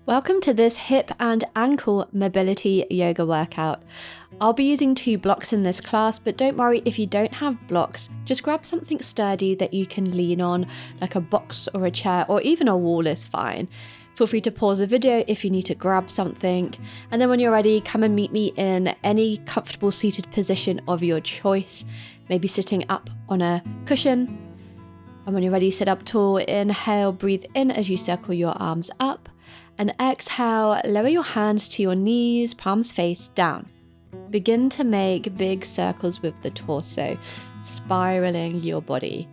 Welcome to this hip and ankle mobility yoga workout. I'll be using 2 blocks in this class, but don't worry if you don't have blocks, just grab something sturdy that you can lean on, like a box or a chair, or even a wall is fine. Feel free to pause the video if you need to grab something, and then when you're ready, come and meet me in any comfortable seated position of your choice, maybe sitting up on a cushion. And when you're ready, sit up tall, inhale, breathe in as you circle your arms up. And exhale, lower your hands to your knees, palms face down. Begin to make big circles with the torso, spiraling your body.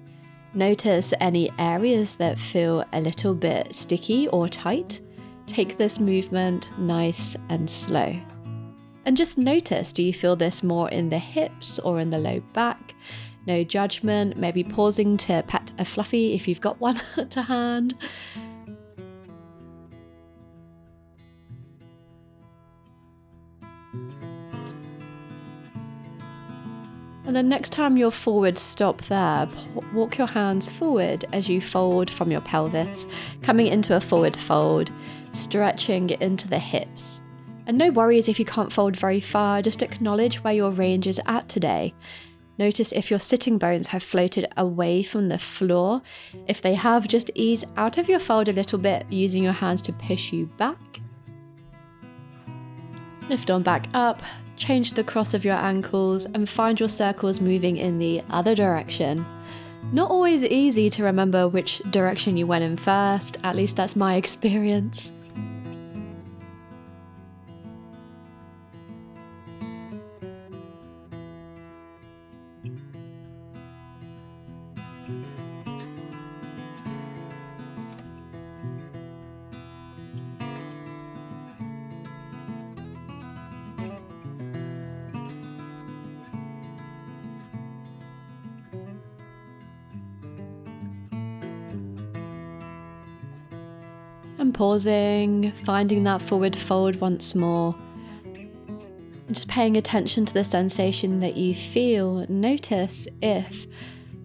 Notice any areas that feel a little bit sticky or tight. Take this movement nice and slow. And just notice, do you feel this more in the hips or in the low back? No judgment, maybe pausing to pet a fluffy if you've got one to hand. And then next time you're forward, stop there. Walk your hands forward as you fold from your pelvis, coming into a forward fold, stretching into the hips. And no worries if you can't fold very far, just acknowledge where your range is at today. Notice if your sitting bones have floated away from the floor. If they have, just ease out of your fold a little bit, using your hands to push you back. Lift on back up. Change the cross of your ankles and find your circles moving in the other direction. Not always easy to remember which direction you went in first, at least that's my experience. And pausing, finding that forward fold once more. Just paying attention to the sensation that you feel. Notice if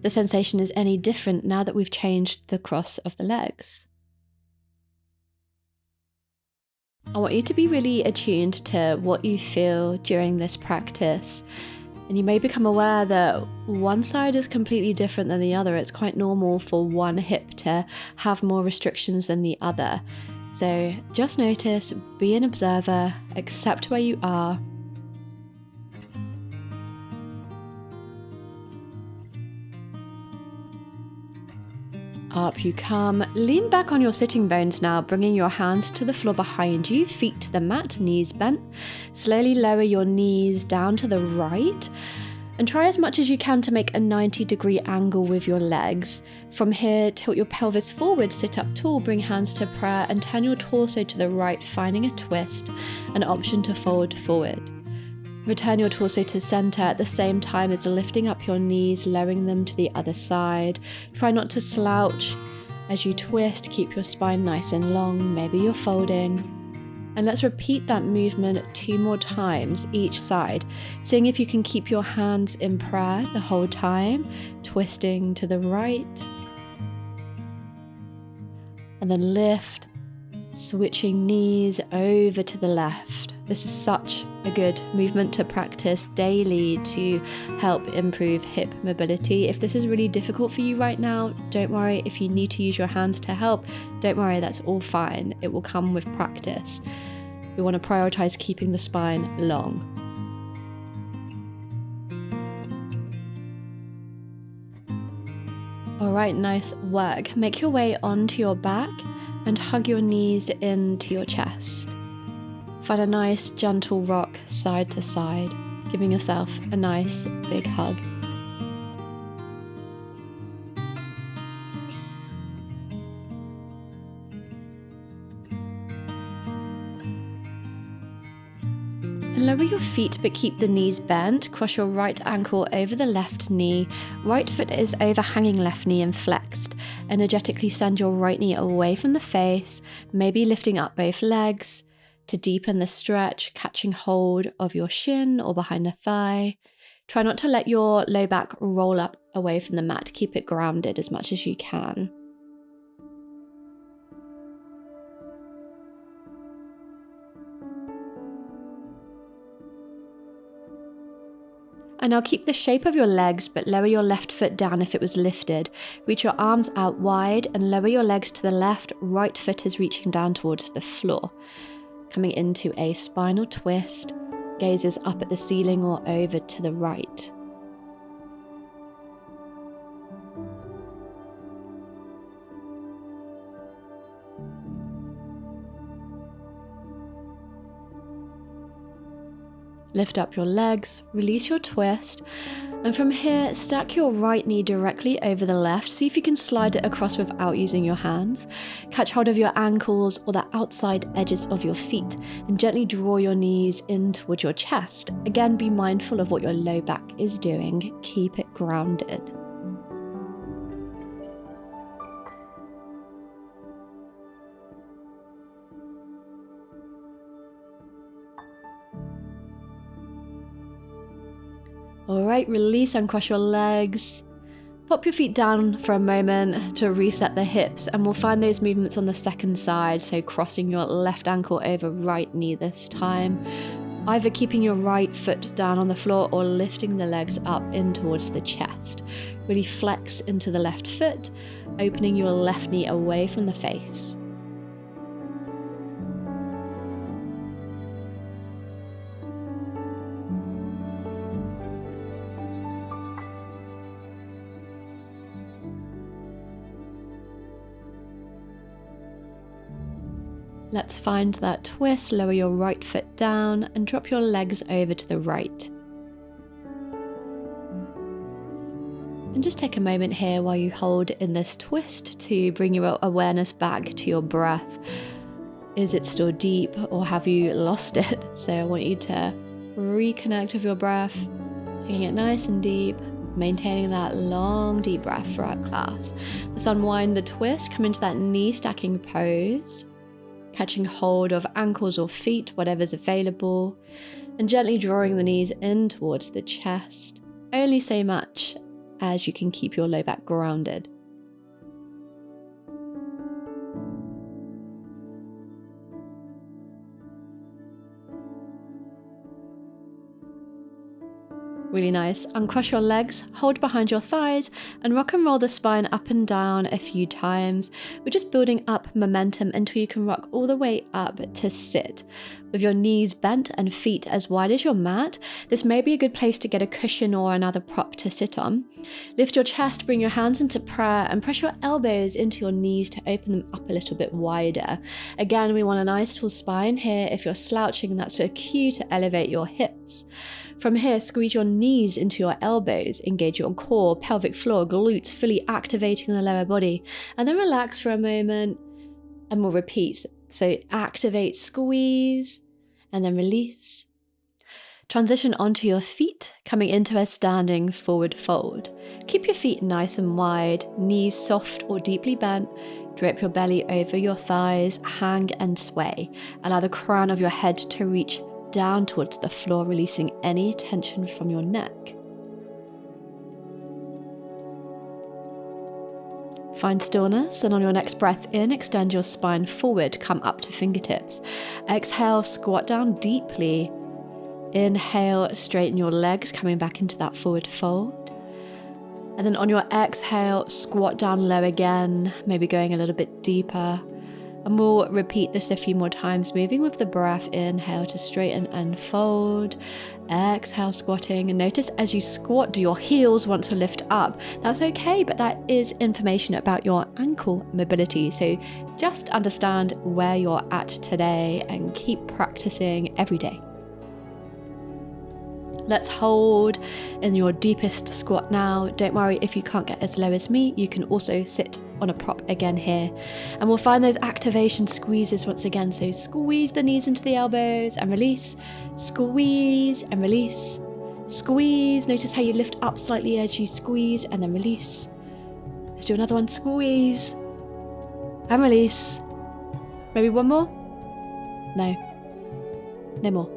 the sensation is any different now that we've changed the cross of the legs. I want you to be really attuned to what you feel during this practice. And you may become aware that one side is completely different than the other. It's quite normal for one hip to have more restrictions than the other. So just notice, be an observer, accept where you are. Up you come. Lean back on your sitting bones now, bringing your hands to the floor behind you, feet to the mat, knees bent. Slowly lower your knees down to the right and try as much as you can to make a 90-degree angle with your legs. From here, tilt your pelvis forward, sit up tall, bring hands to prayer and turn your torso to the right, finding a twist, an option to fold forward. Return your torso to center at the same time as lifting up your knees, lowering them to the other side. Try not to slouch as you twist. Keep your spine nice and long. Maybe you're folding. And let's repeat that movement 2 more times each side, seeing if you can keep your hands in prayer the whole time, twisting to the right. And then lift, switching knees over to the left. This is such a good movement to practice daily to help improve hip mobility. If this is really difficult for you right now, don't worry. If you need to use your hands to help, don't worry, that's all fine. It will come with practice. We want to prioritize keeping the spine long. All right, nice work. Make your way onto your back and hug your knees into your chest. Find a nice gentle rock side to side, giving yourself a nice big hug. And lower your feet but keep the knees bent. Cross your right ankle over the left knee. Right foot is overhanging left knee and flexed. Energetically send your right knee away from the face, maybe lifting up both legs. To deepen the stretch, catching hold of your shin or behind the thigh. Try not to let your low back roll up away from the mat. Keep it grounded as much as you can. And now keep the shape of your legs, but lower your left foot down if it was lifted. Reach your arms out wide and lower your legs to the left. Right foot is reaching down towards the floor. Coming into a spinal twist, gazes up at the ceiling or over to the right. Lift up your legs, release your twist, and from here, stack your right knee directly over the left. See if you can slide it across without using your hands. Catch hold of your ankles or the outside edges of your feet, and gently draw your knees in towards your chest. Again, be mindful of what your low back is doing. Keep it grounded. Alright, release and cross your legs. Pop your feet down for a moment to reset the hips, and we'll find those movements on the second side, so crossing your left ankle over right knee this time. Either keeping your right foot down on the floor or lifting the legs up in towards the chest. Really flex into the left foot, opening your left knee away from the face. Let's find that twist, lower your right foot down and drop your legs over to the right. And just take a moment here while you hold in this twist to bring your awareness back to your breath. Is it still deep or have you lost it? So I want you to reconnect with your breath, taking it nice and deep, maintaining that long deep breath throughout class. Let's unwind the twist, come into that knee stacking pose. Catching hold of ankles or feet, whatever's available, and gently drawing the knees in towards the chest, only so much as you can keep your low back grounded. Really nice. Uncross your legs, hold behind your thighs, and rock and roll the spine up and down a few times. We're just building up momentum until you can rock all the way up to sit. With your knees bent and feet as wide as your mat, this may be a good place to get a cushion or another prop to sit on. Lift your chest, bring your hands into prayer, and press your elbows into your knees to open them up a little bit wider. Again, we want a nice tall spine here. If you're slouching, that's a cue to elevate your hips. From here, squeeze your knees into your elbows, engage your core, pelvic floor, glutes, fully activating the lower body, and then relax for a moment, and we'll repeat. So activate, squeeze, and then release. Transition onto your feet, coming into a standing forward fold. Keep your feet nice and wide, knees soft or deeply bent. Drape your belly over your thighs, hang and sway. Allow the crown of your head to reach down towards the floor, releasing any tension from your neck. Find stillness, and on your next breath in, extend your spine forward, come up to fingertips. Exhale, squat down deeply. Inhale, straighten your legs, coming back into that forward fold. And then on your exhale, squat down low again, maybe going a little bit deeper. And we'll repeat this a few more times, moving with the breath. Inhale to straighten and fold. Exhale, squatting. And notice as you squat, do your heels want to lift up? That's okay, but that is information about your ankle mobility. So just understand where you're at today and keep practicing every day. Let's hold in your deepest squat now. Don't worry if you can't get as low as me, you can also sit on a prop again here. And we'll find those activation squeezes once again. So squeeze the knees into the elbows and release. Squeeze and release. Squeeze. Notice how you lift up slightly as you squeeze and then release. Let's do another one. Squeeze and release. Maybe one more? No. No more.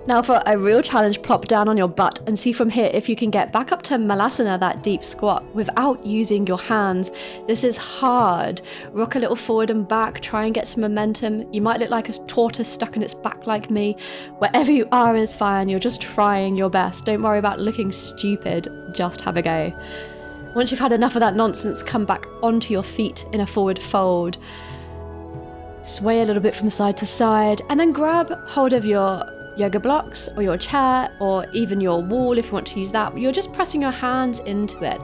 Now for a real challenge, plop down on your butt and see from here if you can get back up to Malasana, that deep squat, without using your hands. This is hard. Rock a little forward and back, try and get some momentum. You might look like a tortoise stuck in its back like me. Wherever you are is fine, you're just trying your best. Don't worry about looking stupid, just have a go. Once you've had enough of that nonsense, come back onto your feet in a forward fold. Sway a little bit from side to side, and then grab hold of your yoga blocks or your chair or even your wall if you want to use that. You're just pressing your hands into it.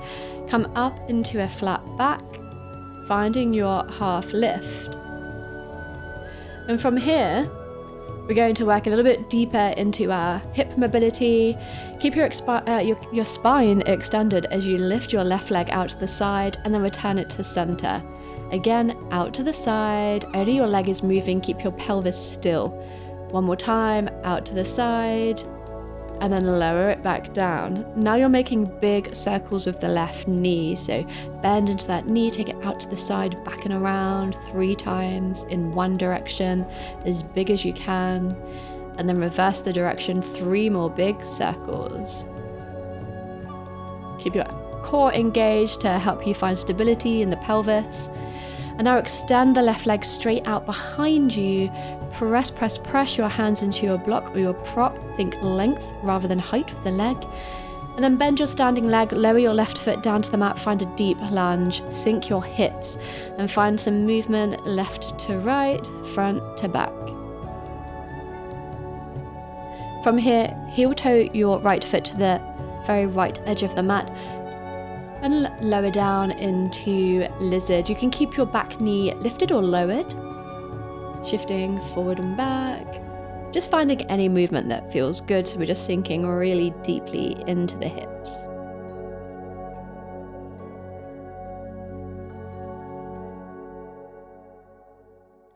Come up into a flat back, finding your half lift. And from here, we're going to work a little bit deeper into our hip mobility. Keep your spine extended as you lift your left leg out to the side and then return it to center. Again, out to the side, only your leg is moving, keep your pelvis still. One more time, out to the side, and then lower it back down. Now you're making big circles with the left knee, so bend into that knee, take it out to the side, back and around 3 times in one direction, as big as you can, and then reverse the direction, 3 more big circles. Keep your core engaged to help you find stability in the pelvis. And now extend the left leg straight out behind you. Press your hands into your block or your prop. Think length rather than height with the leg. And then bend your standing leg, lower your left foot down to the mat, find a deep lunge, sink your hips, and find some movement left to right, front to back. From here, heel toe your right foot to the very right edge of the mat, and lower down into lizard. You can keep your back knee lifted or lowered, shifting forward and back, just finding any movement that feels good. So we're just sinking really deeply into the hips.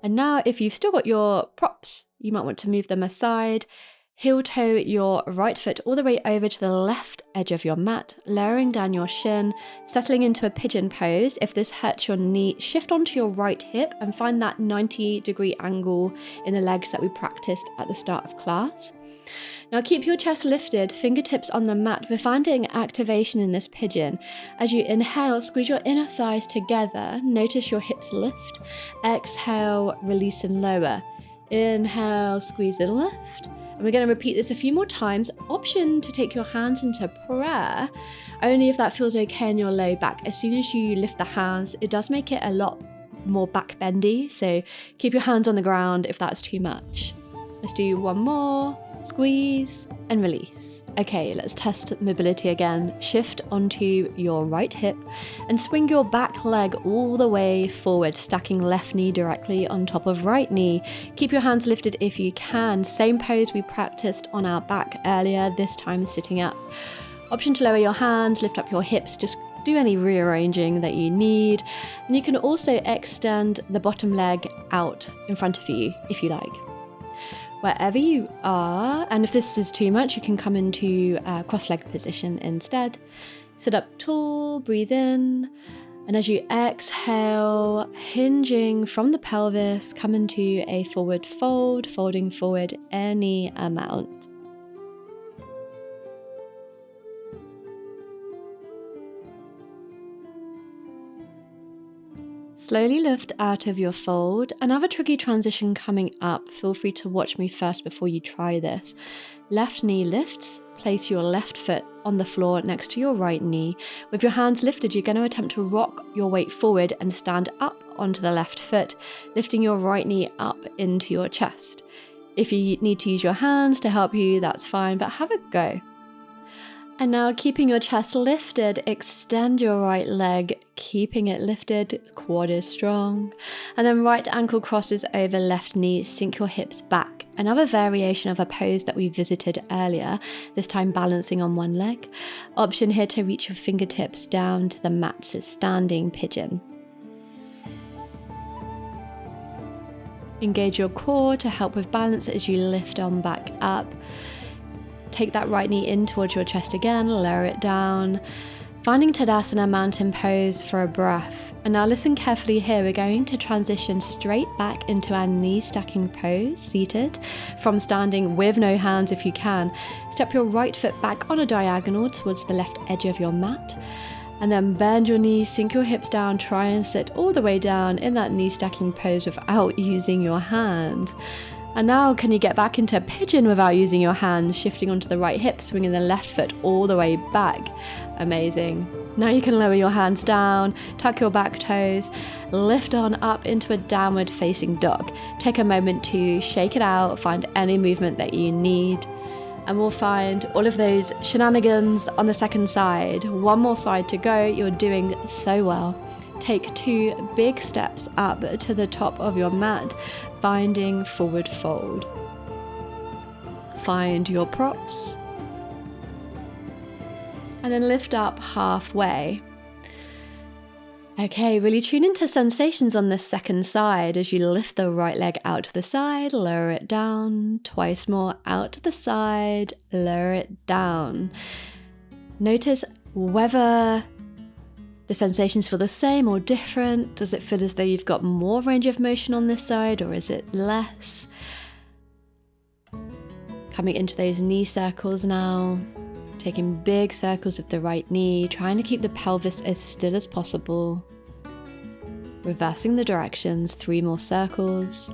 And now if you've still got your props, you might want to move them aside. Heel toe your right foot all the way over to the left edge of your mat, lowering down your shin, settling into a pigeon pose. If this hurts your knee, shift onto your right hip and find that 90-degree angle in the legs that we practiced at the start of class. Now keep your chest lifted, fingertips on the mat. We're finding activation in this pigeon. As you inhale, squeeze your inner thighs together. Notice your hips lift. Exhale, release and lower. Inhale, squeeze and lift. And we're going to repeat this a few more times. Option to take your hands into prayer, only if that feels okay in your low back. As soon as you lift the hands, it does make it a lot more back bendy. So keep your hands on the ground if that's too much. Let's do one more. Squeeze and release. Okay, let's test mobility again. Shift onto your right hip and swing your back leg all the way forward, stacking left knee directly on top of right knee. Keep your hands lifted if you can. Same pose we practiced on our back earlier, this time sitting up. Option to lower your hands, lift up your hips, just do any rearranging that you need. And you can also extend the bottom leg out in front of you if you like. Wherever you are, and if this is too much, you can come into cross-legged position instead. Sit up tall, breathe in, and as you exhale, hinging from the pelvis, come into a forward fold, folding forward any amount. Slowly lift out of your fold. Another tricky transition coming up. Feel free to watch me first before you try this. Left knee lifts. Place your left foot on the floor next to your right knee. With your hands lifted, you're going to attempt to rock your weight forward and stand up onto the left foot, lifting your right knee up into your chest. If you need to use your hands to help you, that's fine, but have a go. And now, keeping your chest lifted, extend your right leg, keeping it lifted, quad is strong. And then right ankle crosses over left knee, sink your hips back. Another variation of a pose that we visited earlier, this time balancing on one leg. Option here to reach your fingertips down to the mat, so standing pigeon. Engage your core to help with balance as you lift on back up. Take that right knee in towards your chest again, lower it down, Finding Tadasana mountain pose for a breath. And now listen carefully here. We're going to transition straight back into our knee stacking pose, seated, from standing with no hands if you can. Step your right foot back on a diagonal towards the left edge of your mat. And then bend your knees, sink your hips down, try and sit all the way down in that knee stacking pose without using your hands. And now can you get back into pigeon without using your hands, shifting onto the right hip, swinging the left foot all the way back. Amazing. Now you can lower your hands down, tuck your back toes, lift on up into a downward facing dog. Take a moment to shake it out, find any movement that you need. And we'll find all of those shenanigans on the second side. One more side to go. You're doing so well. Take 2 big steps up to the top of your mat, finding forward fold. Find your props. And then lift up halfway. Okay, really tune into sensations on this second side as you lift the right leg out to the side, lower it down, twice more out to the side, lower it down. Notice whether the sensations feel the same or different. Does it feel as though you've got more range of motion on this side, or is it less? Coming into those knee circles now. Taking big circles with the right knee, trying to keep the pelvis as still as possible. Reversing the directions, 3 more circles.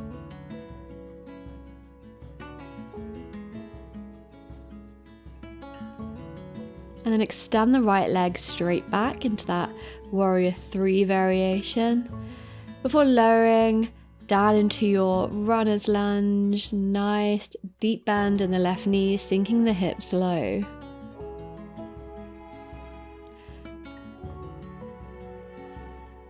And then extend the right leg straight back into that warrior 3 variation before lowering down into your runner's lunge. Nice deep bend in the left knee, sinking the hips low.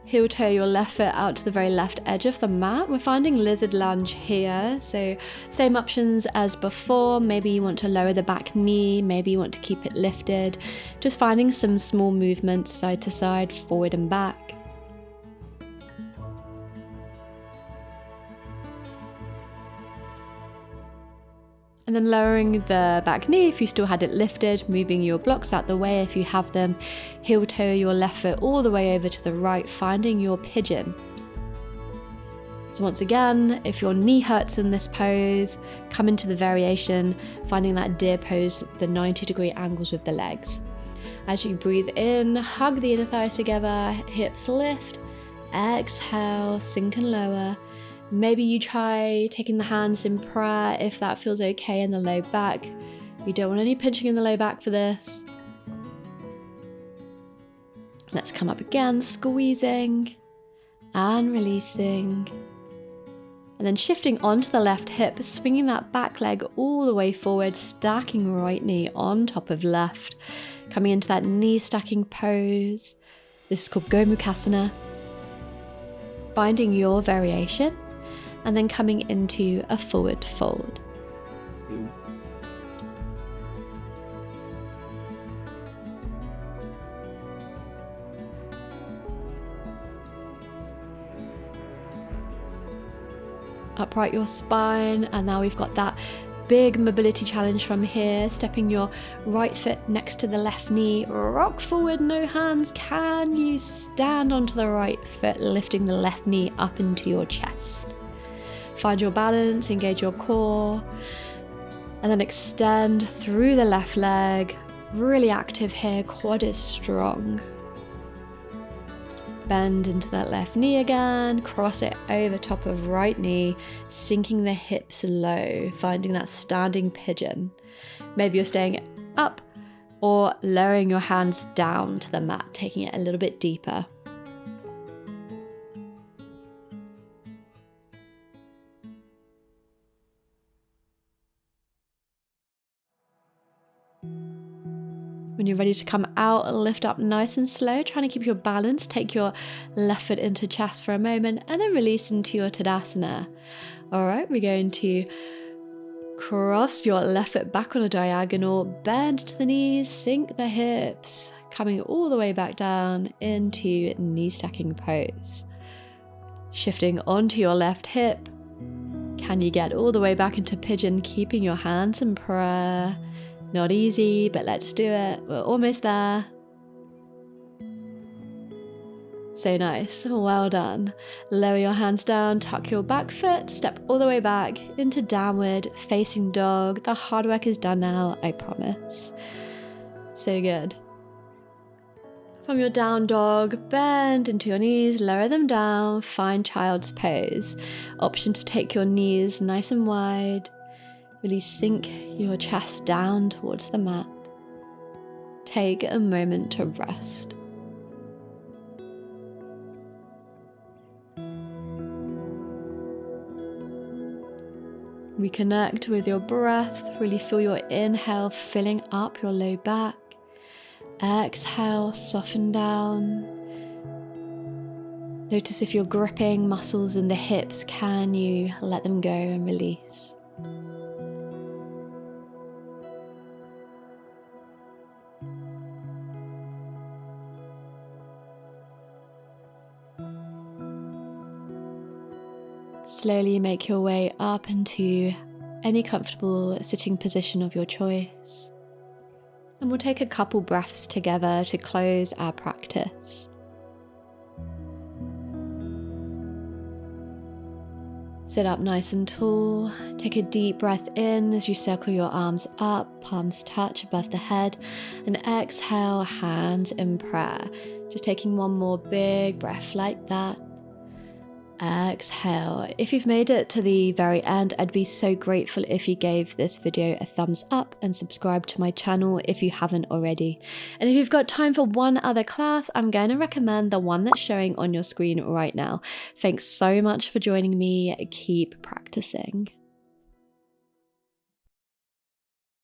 Heel toe your left foot out to the very left edge of the mat. We're finding lizard lunge here, so same options as before. Maybe you want to lower the back knee, maybe you want to keep it lifted. Just finding some small movements side to side, forward and back. And then lowering the back knee if you still had it lifted, moving your blocks out the way if you have them. Heel toe your left foot all the way over to the right, finding your pigeon. So once again, if your knee hurts in this pose, come into the variation, finding that deer pose, the 90-degree angles with the legs. As you breathe in, hug the inner thighs together, hips lift, exhale, sink and lower. Maybe you try taking the hands in prayer if that feels okay in the low back. We don't want any pinching in the low back for this. Let's come up again, squeezing and releasing. And then shifting onto the left hip, swinging that back leg all the way forward, stacking right knee on top of left. Coming into that knee stacking pose. This is called Gomukhasana. Finding your variation. And then coming into a forward fold. Upright your spine, and now we've got that big mobility challenge from here. Stepping your right foot next to the left knee, rock forward, no hands. Can you stand onto the right foot, lifting the left knee up into your chest? Find your balance, engage your core, and then extend through the left leg. Really active here, quad is strong. Bend into that left knee again, cross it over top of right knee, sinking the hips low, finding that standing pigeon. Maybe you're staying up or lowering your hands down to the mat, taking it a little bit deeper. When you're ready to come out, lift up nice and slow, trying to keep your balance. Take your left foot into chest for a moment and then release into your Tadasana. All right, we're going to cross your left foot back on a diagonal, bend to the knees, sink the hips, coming all the way back down into knee stacking pose. Shifting onto your left hip. Can you get all the way back into pigeon, keeping your hands in prayer? Not easy, but let's do it. We're almost there. So nice, well done. Lower your hands down, tuck your back foot, step all the way back into downward facing dog. The hard work is done now, I promise. So good. From your down dog, bend into your knees, lower them down, find child's pose. Option to take your knees nice and wide. Really sink your chest down towards the mat. Take a moment to rest. Reconnect with your breath. Really feel your inhale filling up your low back. Exhale, soften down. Notice if you're gripping muscles in the hips, can you let them go and release? Slowly make your way up into any comfortable sitting position of your choice. And we'll take a couple breaths together to close our practice. Sit up nice and tall. Take a deep breath in as you circle your arms up, palms touch above the head, and exhale, hands in prayer. Just taking one more big breath like that. Exhale. If you've made it to the very end, I'd be so grateful if you gave this video a thumbs up and subscribe to my channel if you haven't already. And if you've got time for one other class, I'm going to recommend the one that's showing on your screen right now. Thanks so much for joining me. Keep practicing.